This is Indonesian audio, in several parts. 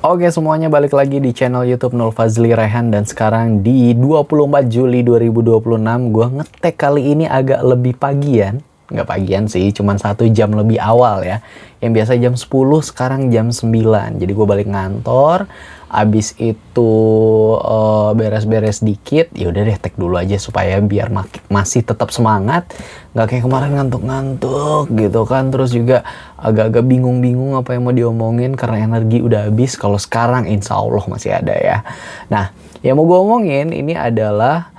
Oke semuanya, balik lagi di channel YouTube Nul Fazli Rehan. Dan sekarang di 24 Juli 2026 gue ngetek kali ini agak lebih pagian. Nggak pagian sih, cuman 1 jam lebih awal ya. Yang biasa jam 10, sekarang jam 9. Jadi gue balik ngantor. Abis itu beres-beres dikit. Ya udah deh, tag dulu aja supaya biar masih tetap semangat. Nggak kayak kemarin ngantuk-ngantuk gitu kan. Terus juga agak-agak bingung-bingung apa yang mau diomongin karena energi udah habis. Kalau sekarang insya Allah masih ada ya. Nah, yang mau gue omongin ini adalah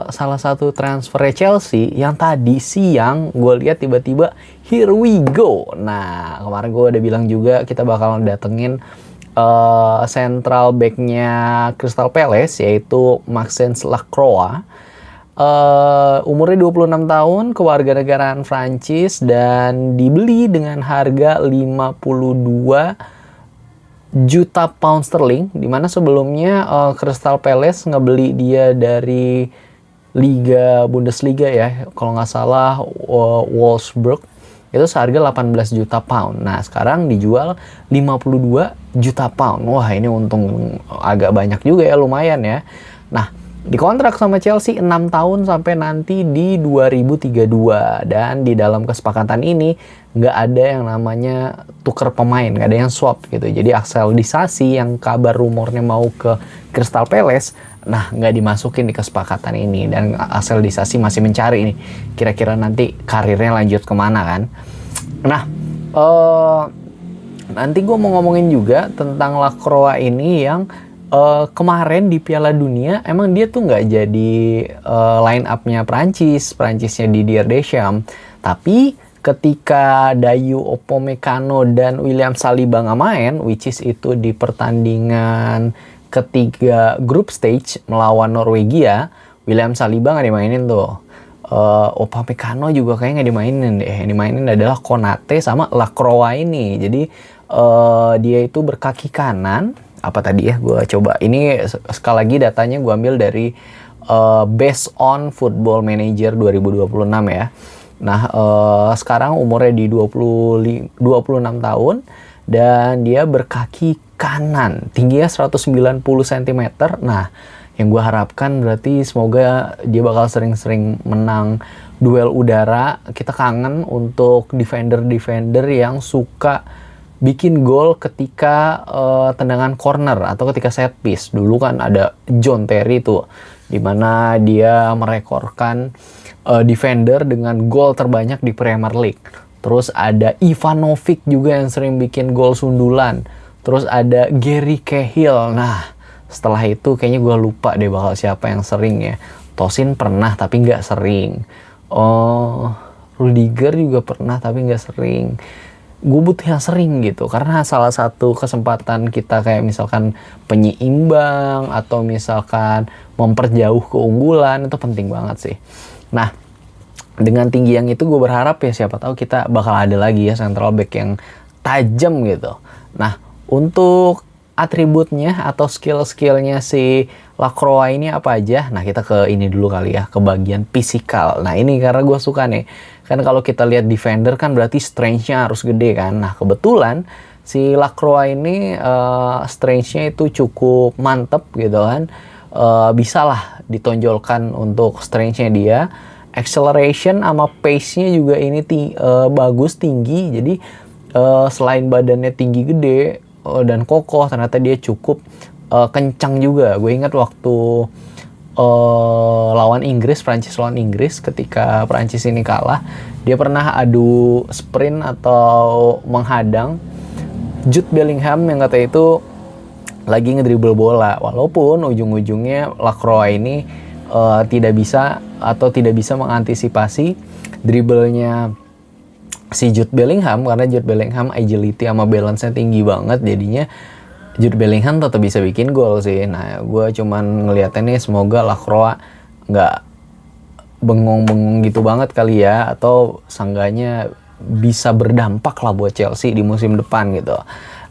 salah satu transfer Chelsea yang tadi siang gue lihat tiba-tiba here we go. Nah, kemarin gue udah bilang juga kita bakalan datengin central back-nya Crystal Palace, yaitu Maxence Lacroix. Umurnya 26 tahun, kewarganegaraan Prancis, dan dibeli dengan harga 52 juta pound sterling, dimana sebelumnya Crystal Palace ngebeli dia dari Liga Bundesliga ya, kalau nggak salah Wolfsburg, itu seharga 18 juta pound. Nah sekarang dijual 52 juta pound. Wah ini untung agak banyak juga ya, lumayan ya. Nah dikontrak sama Chelsea 6 tahun sampai nanti di 2032. Dan di dalam kesepakatan ini nggak ada yang namanya tuker pemain, nggak ada yang swap gitu. Jadi Axel Disasi yang kabar rumornya mau ke Crystal Palace, nah nggak dimasukin di kesepakatan ini. Dan Axel Disasi masih mencari nih, kira-kira nanti karirnya lanjut kemana kan. Nah nanti gue mau ngomongin juga tentang Lacroix ini yang kemarin di Piala Dunia emang dia tuh nggak jadi line up-nya Prancisnya Didier Deschamps, tapi ketika Dayo Upamecano dan William Saliba nggak main, which is itu di pertandingan ketiga group stage melawan Norwegia, William Saliba nggak dimainin tuh. Upamecano juga kayaknya nggak dimainin deh. Yang dimainin adalah Konate sama Lacroix ini. Jadi dia itu berkaki kanan. Apa tadi ya, gue coba ini sekali lagi datanya gue ambil dari based on Football Manager 2026 ya. Nah sekarang umurnya di 26 tahun dan dia berkaki kanan, tingginya 190 cm. Nah yang gue harapkan berarti semoga dia bakal sering-sering menang duel udara. Kita kangen untuk defender yang suka bikin gol ketika tendangan corner atau ketika set piece. Dulu kan ada John Terry tuh, dimana dia merekorkan defender dengan gol terbanyak di Premier League. Terus ada Ivanovic juga yang sering bikin gol sundulan. Terus ada Gary Cahill. Nah setelah itu kayaknya gue lupa deh bakal siapa yang sering ya. Tosin pernah tapi nggak sering. Rudiger juga pernah tapi nggak sering. Gue butuh yang sering gitu, karena salah satu kesempatan kita kayak misalkan penyeimbang atau misalkan memperjauh keunggulan itu penting banget sih. Nah dengan tinggi yang itu gue berharap ya siapa tahu kita bakal ada lagi ya central back yang tajam gitu. Nah untuk atributnya atau skill-skillnya si Lacroix ini apa aja? Nah kita ke ini dulu kali ya, ke bagian fisikal. Nah ini karena gue suka nih, kan kalau kita lihat defender kan berarti strength-nya harus gede kan. Nah kebetulan si Lacroix ini strength-nya itu cukup mantep gitu kan. Bisa lah ditonjolkan untuk strength-nya dia. Acceleration sama pace-nya juga ini bagus, tinggi. Jadi selain badannya tinggi gede dan kokoh, ternyata dia cukup kencang juga. Gue ingat waktu Prancis lawan Inggris, ketika Prancis ini kalah, dia pernah adu sprint atau menghadang Jude Bellingham yang kata itu lagi ngedribble bola, walaupun ujung-ujungnya Lacroix ini tidak bisa mengantisipasi dribblenya si Jude Bellingham, karena Jude Bellingham agility sama balance-nya tinggi banget, jadinya Jude Bellingham tetap bisa bikin gol sih. Nah gue cuman ngeliatnya nih semoga Lacroix nggak bengong-bengong gitu banget kali ya, atau seenggaknya bisa berdampak lah buat Chelsea di musim depan gitu.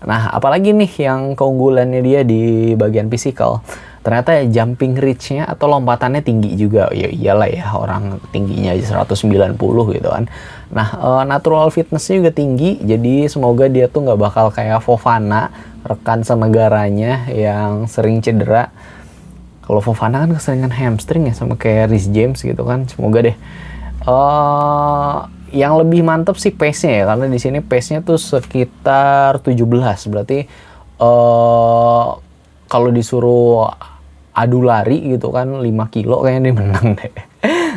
Nah apalagi nih yang keunggulannya dia di bagian fisikal, ternyata jumping reach-nya atau lompatannya tinggi juga. Ya iyalah ya, orang tingginya aja 190 gitu kan. Nah natural fitness-nya juga tinggi, jadi semoga dia tuh nggak bakal kayak Fofana rekan senegaranya yang sering cedera. Kalau Fofana kan keseringan hamstring ya, sama kayak Reece James gitu kan. Semoga deh. Yang lebih mantep sih pace-nya ya, karena di sini pace-nya tuh sekitar 17. Berarti kalau disuruh adu lari gitu kan 5 kilo kayaknya dia menang deh.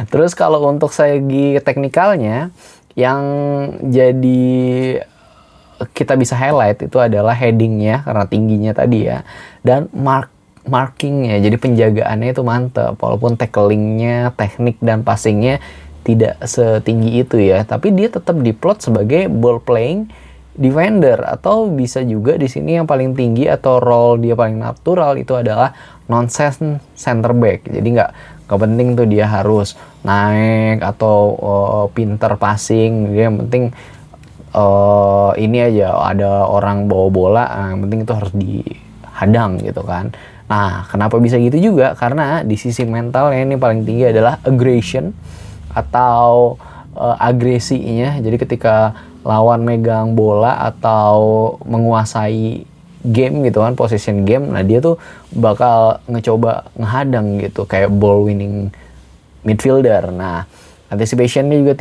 Terus kalau untuk segi teknikalnya, yang jadi kita bisa highlight itu adalah headingnya karena tingginya tadi ya, dan markingnya, jadi penjagaannya itu mantap. Walaupun tacklingnya, teknik dan passingnya tidak setinggi itu ya, tapi dia tetap diplot sebagai ball playing defender, atau bisa juga di sini yang paling tinggi atau role dia paling natural itu adalah nonsense center back. Jadi nggak penting tuh dia harus naik atau pinter passing, dia yang penting ini aja ada orang bawa bola, yang penting itu harus dihadang gitu kan. Nah, kenapa bisa gitu juga? Karena di sisi mentalnya ini paling tinggi adalah aggression atau agresinya. Jadi ketika lawan megang bola atau menguasai game gitu kan, possession game, nah dia tuh bakal ngecoba ngehadang gitu, kayak ball winning midfielder. Nah, anticipationnya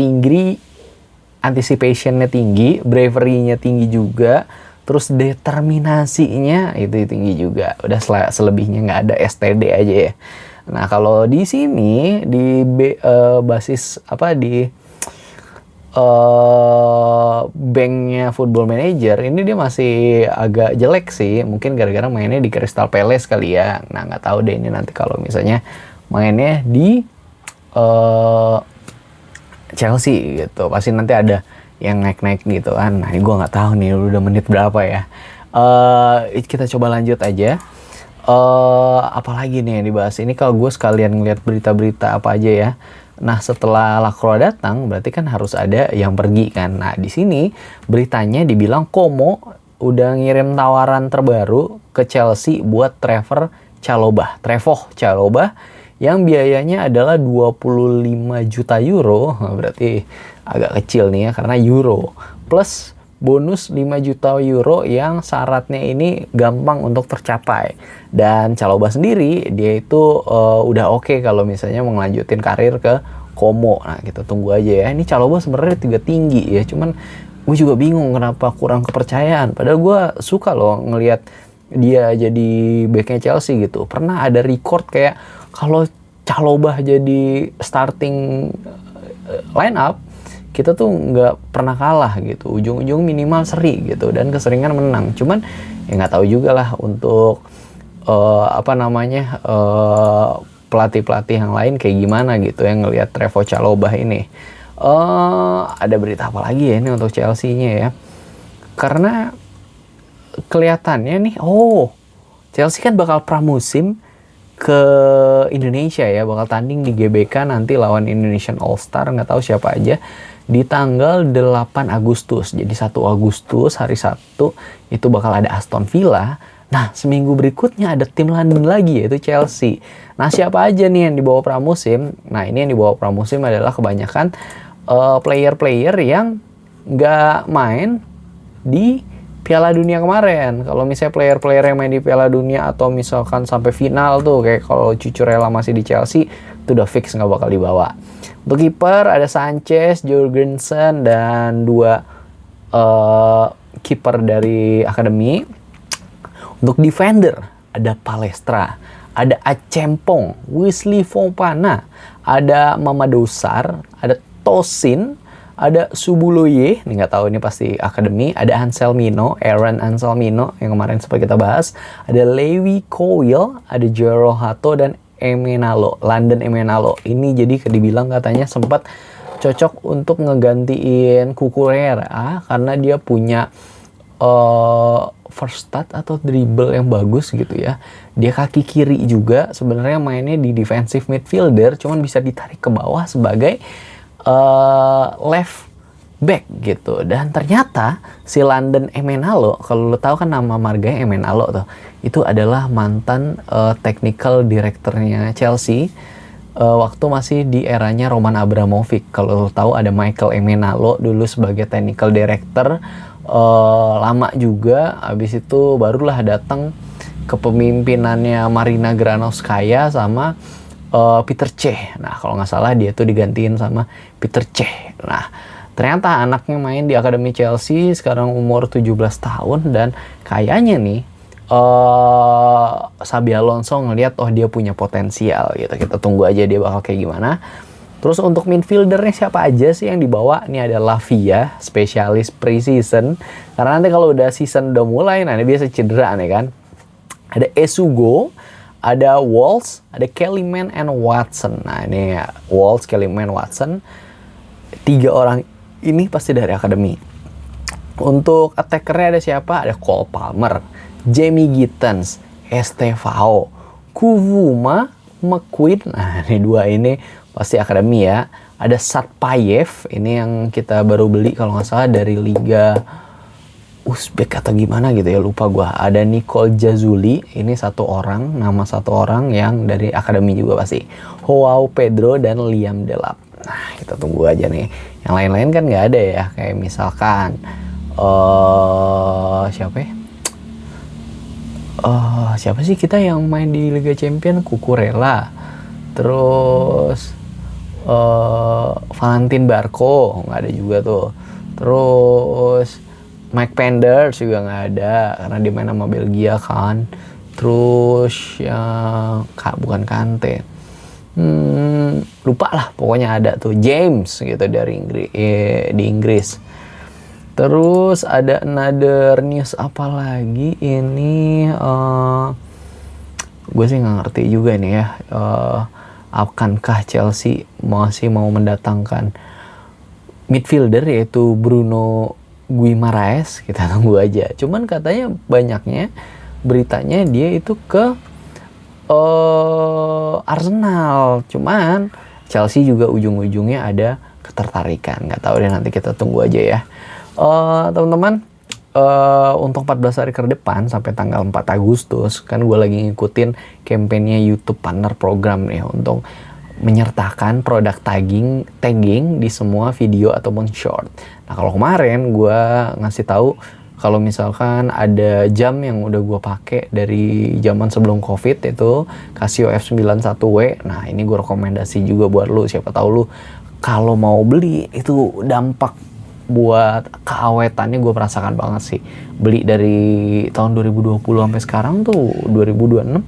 tinggi, bravery-nya tinggi juga, terus determinasinya itu tinggi juga. Udah selebihnya nggak ada, STD aja ya. Nah, kalau di sini di basis apa di banknya Football Manager ini dia masih agak jelek sih, mungkin gara-gara mainnya di Crystal Palace kali ya. Nah, nggak tahu deh ini nanti kalau misalnya mainnya di Chelsea gitu, pasti nanti ada yang naik-naik gitu kan. Nah, ini gue nggak tahu nih udah menit berapa ya. Kita coba lanjut aja. Apalagi nih yang dibahas ini, kalau gue sekalian ngeliat berita-berita apa aja ya. Nah, setelah Lacroix datang berarti kan harus ada yang pergi kan. Nah, di sini beritanya dibilang Como udah ngirim tawaran terbaru ke Chelsea buat Trevoh Chalobah yang biayanya adalah 25 juta euro. Berarti agak kecil nih ya, karena euro, plus bonus 5 juta euro yang syaratnya ini gampang untuk tercapai. Dan Chalobah sendiri dia itu udah oke kalau misalnya mau ngelanjutin karir ke Como. Nah, kita tunggu aja ya. Ini Chalobah sebenarnya juga tinggi ya, cuman gue juga bingung kenapa kurang kepercayaan. Padahal gue suka loh ngelihat dia jadi backnya Chelsea gitu. Pernah ada record kayak kalau Chalobah jadi starting line up, kita tuh nggak pernah kalah gitu, ujung-ujung minimal seri gitu, dan keseringan menang. Cuman ya nggak tahu juga lah untuk pelatih-pelatih yang lain kayak gimana gitu yang ngelihat Trevoh Chalobah ini. Ada berita apa lagi ya ini untuk Chelsea-nya ya? Karena kelihatannya nih, Chelsea kan bakal pramusim ke Indonesia ya, bakal tanding di GBK nanti lawan Indonesian All Star, nggak tahu siapa aja, di tanggal 8 Agustus. Jadi 1 Agustus hari Sabtu itu bakal ada Aston Villa. Nah, seminggu berikutnya ada tim London lagi, yaitu Chelsea. Nah, siapa aja nih yang dibawa pramusim? Nah, ini yang dibawa pramusim adalah kebanyakan player-player yang nggak main di Piala Dunia kemarin. Kalau misalnya player-player yang main di Piala Dunia atau misalkan sampai final tuh, kayak kalau Cucurella masih di Chelsea, itu udah fix nggak bakal dibawa. Untuk kiper ada Sanchez, Jorgensen, dan 2 kiper dari akademi. Untuk defender ada Palestra, ada Achempong, Wesley Fofana, ada Mamadou Sarr, ada Tosin, ada Subuloye, ini nggak tahu ini pasti akademi, ada Aaron Anselmino yang kemarin sempat kita bahas, ada Lewi Cowell, ada Jero Hato, dan London Emenalo. Ini jadi dibilang katanya sempat cocok untuk ngegantiin Cucurella karena dia punya first touch atau dribble yang bagus gitu ya. Dia kaki kiri juga, sebenarnya mainnya di defensive midfielder, cuman bisa ditarik ke bawah sebagai left back gitu. Dan ternyata si London Emenalo, kalau lo tahu kan nama marganya Emenalo tuh, itu adalah mantan technical directornya Chelsea waktu masih di eranya Roman Abramovich. Kalau lo tahu ada Michael Emenalo dulu sebagai technical director lama juga. Habis itu barulah datang kepemimpinannya Marina Granovskaya sama Peter Cech. Nah, kalau nggak salah dia tuh digantiin sama Peter Cech. Nah, ternyata anaknya main di Akademi Chelsea, sekarang umur 17 tahun, dan kayaknya nih Xabi Alonso ngelihat dia punya potensial gitu. Kita tunggu aja dia bakal kayak gimana. Terus untuk midfieldernya siapa aja sih yang dibawa? Ini ada Lavia, spesialis pre-season. Karena nanti kalau udah season udah mulai, nah ini biasa cedera nih kan. Ada Esugo, ada Walls, ada Kellyman and Watson. Nah ini ya, Walls, Kellyman, Watson. 3 orang ini pasti dari akademi. Untuk attackernya ada siapa? Ada Cole Palmer, Jamie Gittens, Estevao, Kuvuma, McQueen. Nah ini 2 ini pasti akademi ya. Ada Satpayev, ini yang kita baru beli kalau nggak salah dari Liga Uzbek atau gimana gitu ya, lupa gua. Ada Nicole Jazuli, ini nama satu orang yang dari akademi juga pasti. Joao Pedro dan Liam Delap. Nah kita tunggu aja nih. Yang lain-lain kan nggak ada ya, kayak misalkan siapa ya? Siapa sih kita yang main di Liga Champion? Cucurella. Terus Valentin Barco nggak ada juga tuh. Terus Mike Penders juga nggak ada karena dia main sama Belgia kan. Terus yang bukan Kante, lupa lah pokoknya ada tuh James gitu dari di Inggris. Terus ada another news apa lagi ini, gue sih nggak ngerti juga nih ya. Akankah Chelsea masih mau mendatangkan midfielder yaitu Bruno Guimaraes? Kita tunggu aja. Cuman katanya banyaknya beritanya dia itu ke Arsenal. Cuman Chelsea juga ujung-ujungnya ada ketertarikan. Nggak tahu deh, nanti kita tunggu aja ya. Teman-teman, untuk 14 hari ke depan sampai tanggal 4 Agustus kan gue lagi ngikutin kampanye YouTube Partner Program nih untuk menyertakan produk tagging di semua video ataupun short. Nah kalau kemarin gue ngasih tahu kalau misalkan ada jam yang udah gue pakai dari zaman sebelum COVID itu Casio F91W. Nah ini gue rekomendasi juga buat lu, siapa tahu lu kalau mau beli itu dampak buat keawetannya gue merasakan banget sih. Beli dari tahun 2020 sampai sekarang tuh 2026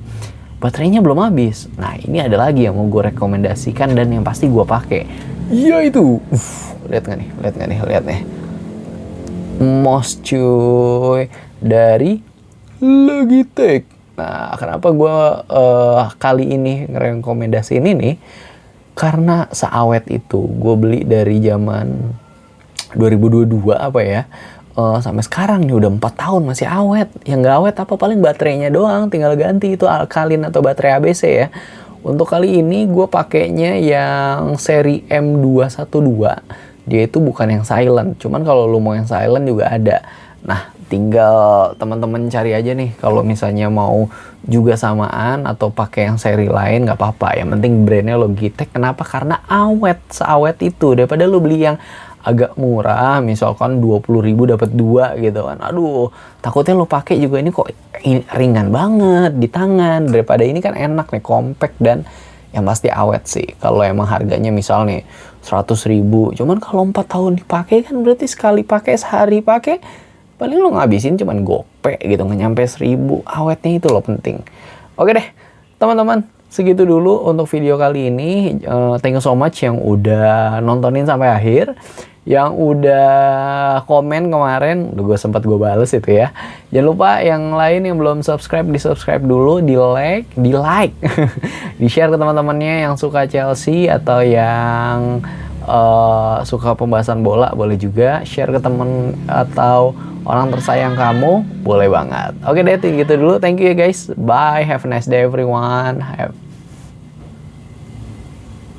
baterainya belum habis. Nah ini ada lagi yang mau gue rekomendasikan dan yang pasti gue pakai, yaitu lihat nggak nih MOS cuy dari Logitech. Nah kenapa gue kali ini ngerekomendasi ini nih, karena seawet itu gue beli dari zaman 2022 apa ya, sampai sekarang nih udah 4 tahun masih awet. Yang nggak awet apa, paling baterainya doang tinggal ganti itu alkalin atau baterai ABC ya. Untuk kali ini gue pakainya yang seri M212. Dia itu bukan yang silent, cuman kalau lu mau yang silent juga ada. Nah tinggal teman-teman cari aja nih kalau misalnya mau juga samaan atau pakai yang seri lain nggak apa-apa. Yang penting brandnya Logitech. Kenapa? Karena awet, seawet itu daripada lu beli yang agak murah, misalkan 20.000 dapat 2 gitu kan. Aduh, takutnya lo pakai juga ini kok ringan banget di tangan. Daripada ini kan enak nih, compact dan yang pasti awet sih. Kalau emang harganya misal nih 100.000, cuman kalau 4 tahun dipakai kan berarti sekali pakai, sehari pakai paling lo ngabisin cuman gope gitu, nggak nyampe 1.000. Awetnya itu lo penting. Oke deh, teman-teman. Segitu dulu untuk video kali ini. Thank you so much yang udah nontonin sampai akhir. Yang udah komen kemarin, udah gue bales itu ya. Jangan lupa yang lain yang belum subscribe, di subscribe dulu, di like, di share ke teman-temannya yang suka Chelsea atau yang suka pembahasan bola, boleh juga share ke temen atau orang tersayang kamu, boleh banget. Oke deh, gitu dulu. Thank you ya guys. Bye. Have a nice day everyone.